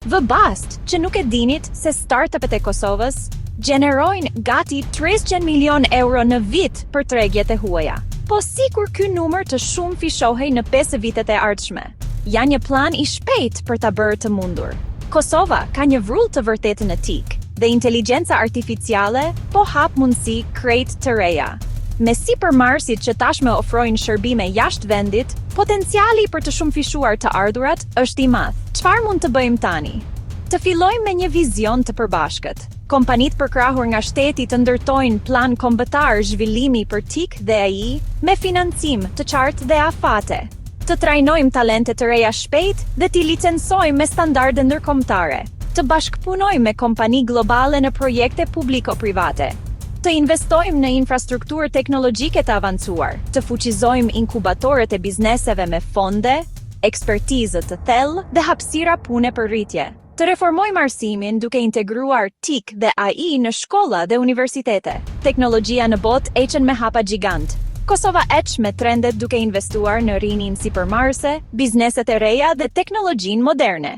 Vë bast që nuk e dinit se startupet e Kosovës gjenerojnë gati 300 milion euro në vit për tregjet e huaja. Po sikur ky numër të shumë fishohej në 5 vitet e ardhshme. Janë një plan i shpejt për ta bërë të mundur. Kosova ka një vrull të vërtetë në TIC dhe inteligjenca artificiale po hap mundësi krejt të reja. Me sipërmarrësit që tashmë ofrojnë shërbime jashtë vendit, potenciali për të shumë fishuar të ardhurat është i madh. Çfarë mund të bëjmë tani? Të fillojmë me një vizion të përbashkët. Kompanitë përkrahur nga shteti të ndërtojnë plan kombëtar zhvillimi për TIC dhe AI me financim të qartë dhe afate. Të trajnojmë talente të reja shpejt dhe t'i licencojmë me standarde ndërkombëtare. Të bashkëpunojmë me kompani globale në projekte publiko-private. Të investojmë në infrastrukturë teknologjike të avancuar, të fuqizojmë inkubatorët e bizneseve me fonde, ekspertizë të thellë dhe hapësira pune për rritje. Të reformojmë arsimin duke integruar TIC dhe AI në shkolla dhe universitete. Teknologjia në botë ecën me hapa gjigant. Kosova ec me trendet duke investuar në rinin sipërmarrëse, bizneset e reja dhe teknologjinë moderne.